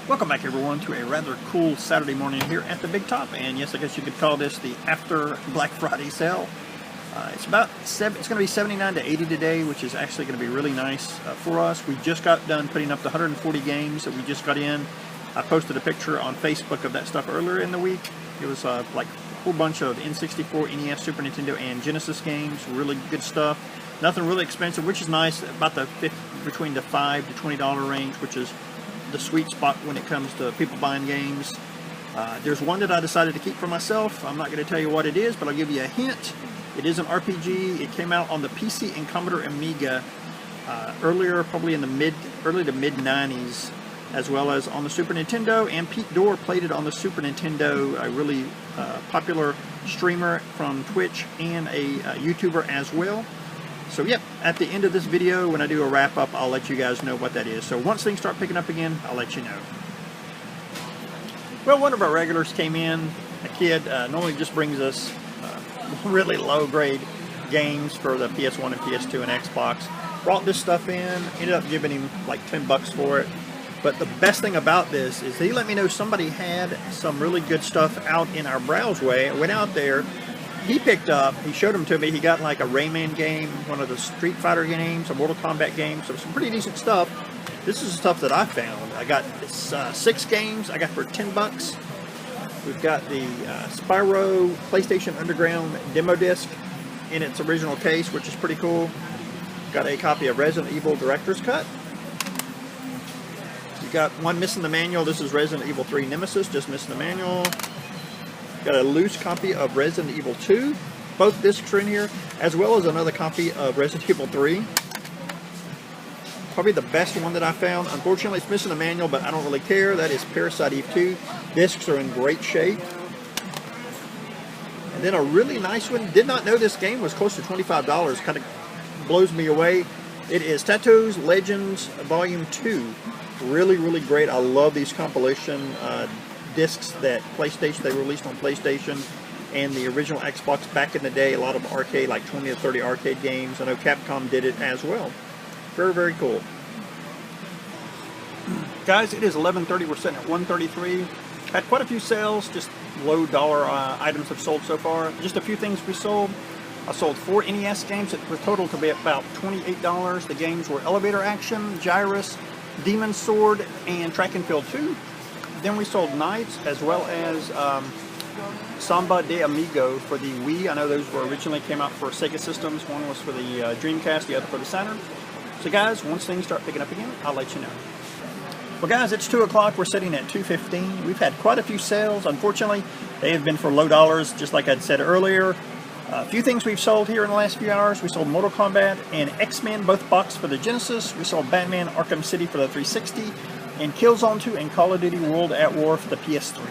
Welcome back everyone to a rather cool Saturday morning here at the Big Top, and yes, I guess you could call this the after Black Friday sale. It's going to be 79 to 80 today, which is actually going to be really nice for us. We just got done putting up the 140 games that we just got in. I posted a picture on Facebook of that stuff earlier in the week. It was like a whole bunch of N64, NES, Super Nintendo, and Genesis games. Really good stuff. Nothing really expensive, which is nice. About between the $5 to $20 range, which is the sweet spot when it comes to people buying games. There's one that I decided to keep for myself. I'm not going to tell you what it is, but I'll give you a hint. It is an RPG. It came out on the PC and Commodore Amiga earlier, probably in the early to mid 90s, as well as on the Super Nintendo. And Pete Dorr played it on the Super Nintendo, a really popular streamer from Twitch and a YouTuber as well. So yep, at the end of this video, when I do a wrap up, I'll let you guys know what that is. So once things start picking up again, I'll let you know. Well, one of our regulars came in, a kid, normally just brings us really low grade games for the PS1 and PS2 and Xbox. Brought this stuff in, ended up giving him like 10 bucks for it. But the best thing about this is he let me know somebody had some really good stuff out in our browseway. I went out there. He picked up, he showed them to me, he got like a Rayman game, one of the Street Fighter games, a Mortal Kombat game, so some pretty decent stuff. This is the stuff that I found. I got 6 games I got for 10 bucks. We've got the Spyro PlayStation Underground demo disc in its original case, which is pretty cool. Got a copy of Resident Evil Director's Cut. You got one missing the manual. This is Resident Evil 3 Nemesis, just missing the manual. Got a loose copy of Resident Evil 2. Both discs are in here, as well as another copy of Resident Evil 3. Probably the best one that I found. Unfortunately, it's missing a manual, but I don't really care. That is Parasite Eve 2. Discs are in great shape. And then a really nice one. Did not know this game was close to $25. Kind of blows me away. It is Tattoo's Legends Volume 2. Really, really great. I love these compilation discs that they released on PlayStation and the original Xbox back in the day. A lot of arcade, like 20 to 30 arcade games. I know Capcom did it as well. Very, very cool. Guys, it is 11:30. We're sitting at 133. Had quite a few sales, just low dollar items have sold so far. Just a few things we sold. I sold 4 NES games that were total to be about $28. The games were Elevator Action, Gyrus, Demon's Sword, and Track and Field 2. Then we sold Knights, as well as Samba de Amigo for the Wii. I know those were originally came out for Sega systems. One was for the Dreamcast, the other for the Saturn. So guys, once things start picking up again, I'll let you know. Well guys, it's 2 o'clock. We're sitting at 2:15. We've had quite a few sales. Unfortunately, they have been for low dollars, just like I'd said earlier. A few things we've sold here in the last few hours. We sold Mortal Kombat and X-Men, both boxed for the Genesis. We sold Batman Arkham City for the 360. And Killzone 2 and Call of Duty World at War for the PS3.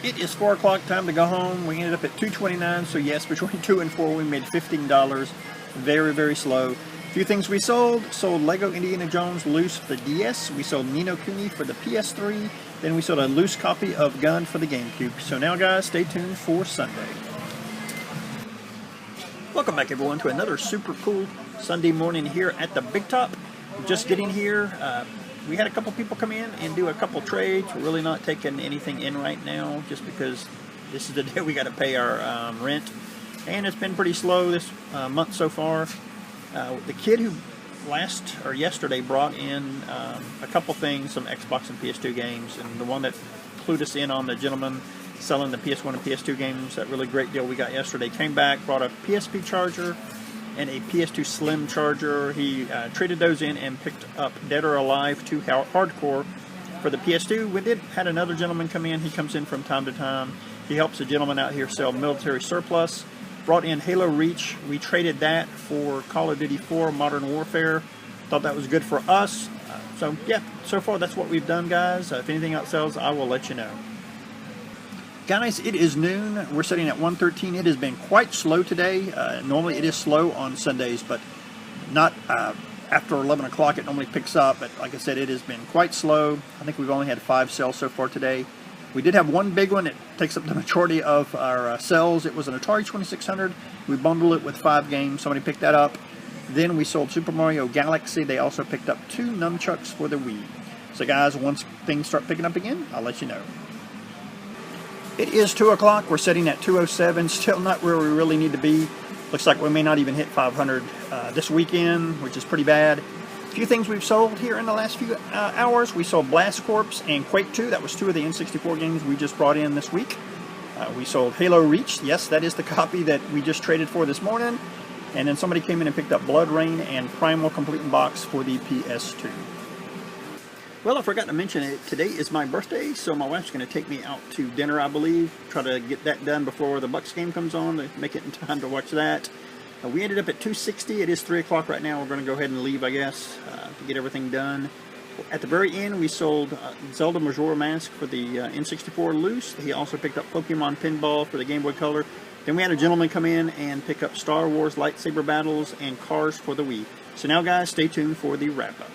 It is 4 o'clock, time to go home. We ended up at 229, so yes, between 2 and 4 we made $15. Very, very slow. A few things we sold. Sold Lego Indiana Jones loose for the DS. We sold Ni no Kuni for the PS3. Then we sold a loose copy of Gun for the GameCube. So now guys, stay tuned for Sunday. Welcome back everyone to another super cool Sunday morning here at the Big Top. Just getting here. We had a couple people come in and do a couple trades. We're really not taking anything in right now just because this is the day we got to pay our rent. And it's been pretty slow this month so far. The kid who yesterday brought in a couple things, some Xbox and PS2 games, and the one that clued us in on the gentleman selling the PS1 and PS2 games, that really great deal we got yesterday, came back, brought a PSP charger and a PS2 Slim charger. He traded those in and picked up Dead or Alive 2 Hardcore for the PS2. We had another gentleman come in. He comes in from time to time. He helps a gentleman out here sell military surplus. Brought in Halo Reach. We traded that for Call of Duty 4 Modern Warfare. Thought that was good for us. So yeah, so far that's what we've done, guys. If anything else sells, I will let you know. Guys, it is noon. We're sitting at 113. It has been quite slow today. Normally it is slow on Sundays, but not after 11 o'clock. It normally picks up, but like I said, it has been quite slow. I think we've only had 5 sales so far today. We did have one big one. It takes up the majority of our sales. It was an Atari 2600. We bundled it with 5 games. Somebody picked that up. Then we sold Super Mario Galaxy. They also picked up 2 nunchucks for the Wii. So guys, once things start picking up again, I'll let you know. It is 2 o'clock. We're sitting at 2:07. Still not where we really need to be. Looks like we may not even hit 500 this weekend, which is pretty bad. A few things we've sold here in the last few hours. We sold Blast Corps and Quake 2. That was 2 of the N64 games we just brought in this week. We sold Halo Reach. Yes, that is the copy that we just traded for this morning. And then somebody came in and picked up Blood Rain and Primal Complete in Box for the PS2. Well, I forgot to mention it. Today is my birthday, so my wife's going to take me out to dinner, I believe. Try to get that done before the Bucks game comes on to make it in time to watch that. We ended up at 260. It is 3 o'clock right now. We're going to go ahead and leave, I guess, to get everything done. At the very end, we sold Zelda Majora Mask for the N64 loose. He also picked up Pokemon Pinball for the Game Boy Color. Then we had a gentleman come in and pick up Star Wars Lightsaber Battles and Cars for the Wii. So now, guys, stay tuned for the wrap-up.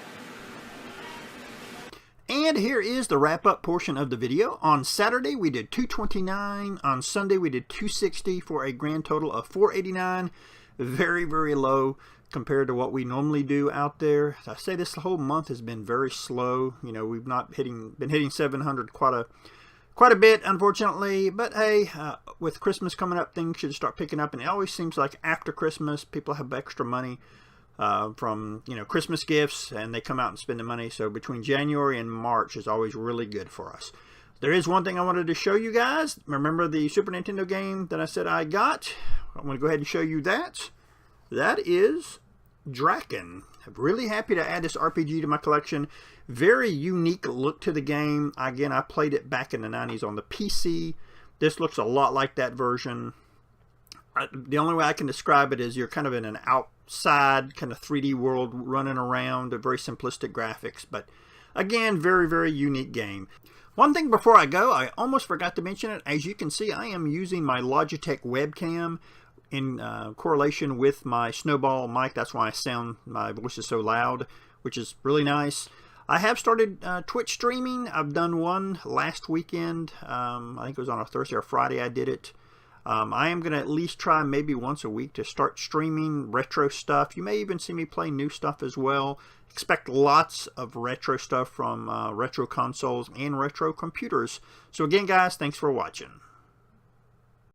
And here is the wrap-up portion of the video. On Saturday, we did 229. On Sunday, we did 260 for a grand total of 489. Very, very low compared to what we normally do out there. I say this whole month has been very slow. You know, we've not been hitting 700 quite a bit, unfortunately. But hey, with Christmas coming up, things should start picking up. And it always seems like after Christmas, people have extra money from, you know, Christmas gifts, and they come out and spend the money. So between January and March is always really good for us. There is one thing I wanted to show you guys. Remember the Super Nintendo game that I said I got? I'm going to go ahead and show you that. That is Draken. I'm really happy to add this RPG to my collection. Very unique look to the game. Again, I played it back in the 90s on the PC. This looks a lot like that version. The only way I can describe it is you're kind of in an outside kind of 3D world running around, very simplistic graphics, but again, very, very unique game. One thing before I go, I almost forgot to mention it. As you can see, I am using my Logitech webcam in correlation with my Snowball mic. That's why my voice is so loud, which is really nice. I have started Twitch streaming. I've done one last weekend. I think it was on a Thursday or Friday I did it. I am going to at least try maybe once a week to start streaming retro stuff. You may even see me play new stuff as well. Expect lots of retro stuff from retro consoles and retro computers. So again, guys, thanks for watching.